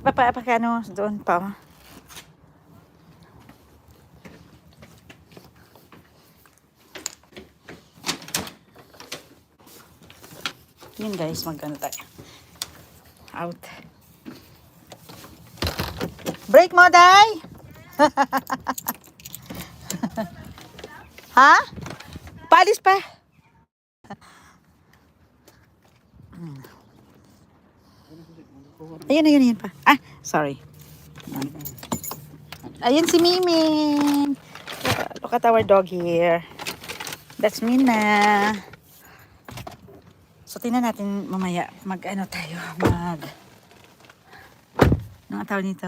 Papakano doon pa. Yun guys, magkano tayo. Out. Break mo, Day! Ha? Palis pa. Ayun pa. Ah, sorry. Ayun si Miming. Look at our dog here. That's Mina. So, tingnan natin mamaya. Ano tayo? Anong tawag nito?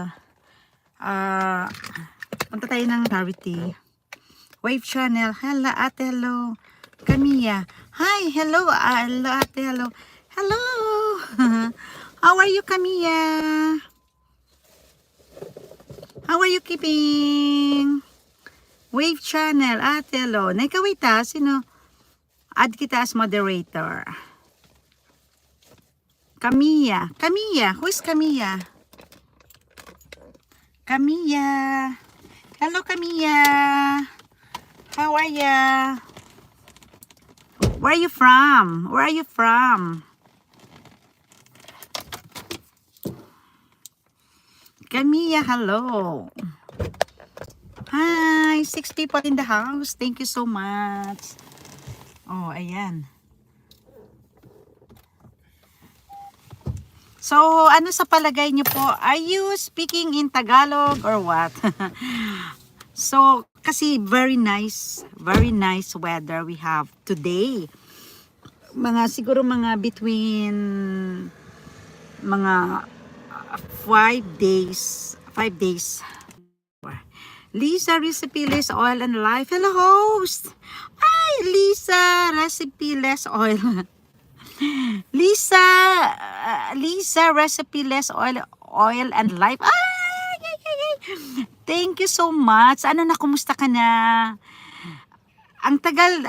Punta tayo ng charity. Wave Channel. Hello, ate, hello. Kamiya. Hi, hello. Hello, ate, hello. Hello. How are you, Kamiya? How are you keeping? Wave Channel, ate, hello. Naikawait ha, sino? Add kita as moderator. Kamiya. Kamiya. Who is Kamiya? Kamiya. Hello, Kamiya. How are ya? Where are you from? Where are you from? Kamiya, hello. Hi, 6 people in the house. Thank you so much. Oh, ayan. So, ano sa palagay niyo po? Are you speaking in Tagalog or what? So, kasi very nice weather we have today. Siguro mga between mga 5 days. Lisa Recipe Less Oil and Life. Hello, host. Hi, Lisa Recipe Less Oil. Lisa Recipe Less Oil and Life. Thank you so much. Ano na, kumusta ka na? Ang tagal,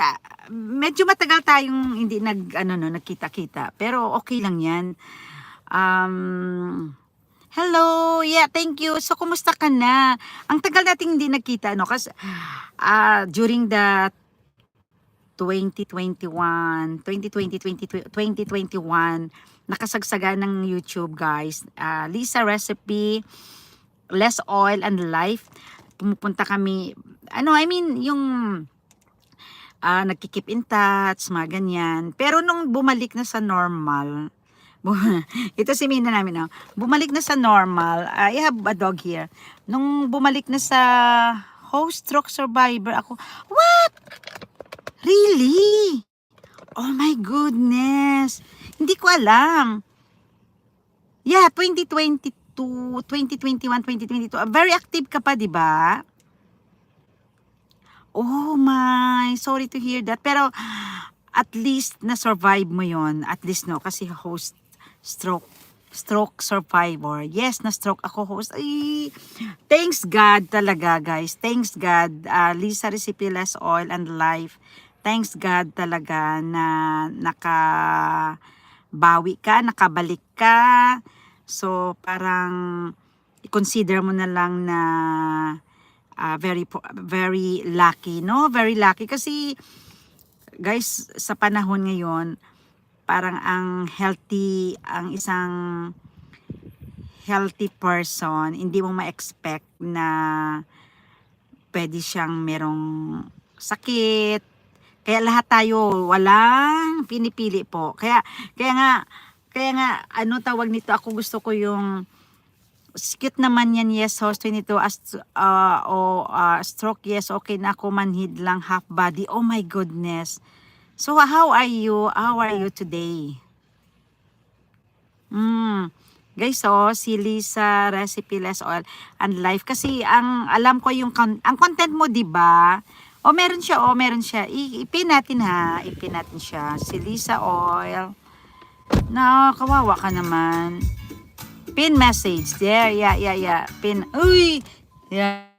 medyo matagal tayong hindi nagkita-kita. Pero okay lang yan. Hello, yeah, thank you. So, kumusta ka na? Ang tagal nating hindi nagkita, no? Kasi during the 2020, 2021, nakasagsaga ng YouTube, guys. Lisa Recipe, Less Oil and Life. Pumupunta kami, yung nagkikip in touch, mga ganyan. Pero nung bumalik na sa normal, ito si Mina namin, bumalik na sa normal, I have a dog here. Nung bumalik na sa host stroke survivor, ako, what? Really? Oh my goodness. Hindi ko alam. Yeah, 2022, 2021, 2022. Very active ka pa, di ba? Oh my, sorry to hear that. Pero at least na-survive mo yon. At least, no? Kasi host stroke survivor. Yes, na-stroke ako, host. Ay, thanks God talaga, guys. Thanks God. Lisa Recipe Less Oil and Life. Thanks God talaga na nakabawi ka, nakabalik ka. So, parang i-consider mo na lang na very lucky, no? Very lucky kasi, guys, sa panahon ngayon, parang ang isang healthy person, hindi mo ma-expect na pwede siyang merong sakit. Kaya lahat tayo walang pinipili po. Kaya nga tawag nito, ako gusto ko yung cute naman yan, yes, host 22 stroke, yes, okay na ako, manhid lang, half body. Oh my goodness. So, how are you? How are you today? Guys, si Lisa Recipe Less Oil and Life. Kasi, alam ko ang content mo, di ba? Meron siya. Ipin natin ha. Ipin natin siya. Si Lisa Oil. Kawawa ka naman. Pin message. There, yeah. Pin. Uy! Yeah.